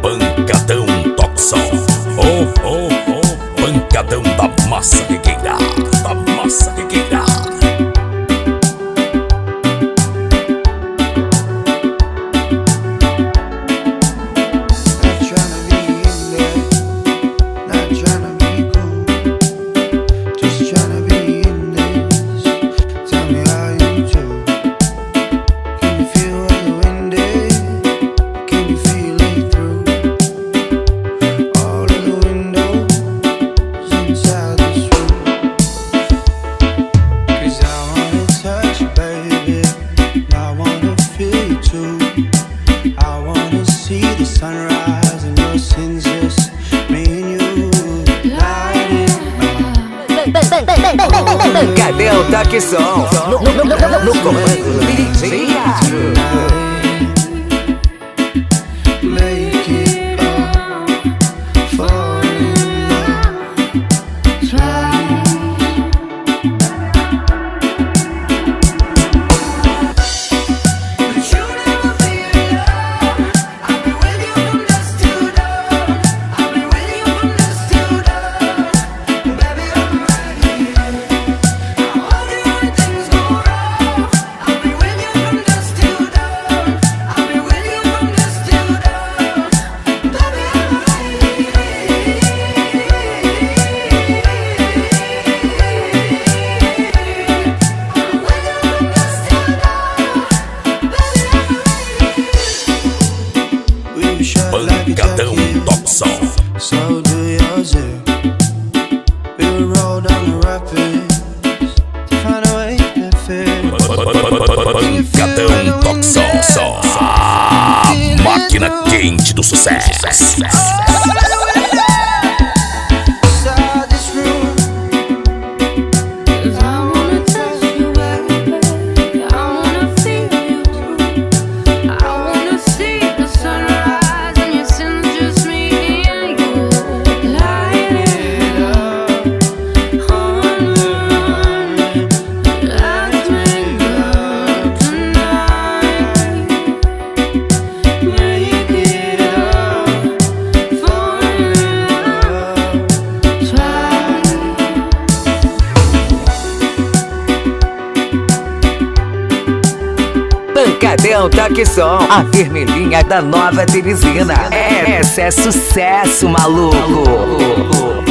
Pancadão Toxon. Oh, oh, oh. Pancadão da massa regueira. Da massa regueira. Cadê o Toxon? No comando do DJ Yaro. Pancadão Toxon. So do yours, we will roll down the rapids to find a way to fit. Pancadão Toxon. A máquina quente do sucesso. Pancadão Toxon, a vermelhinha da Nova Teresina. É sucesso, maluco.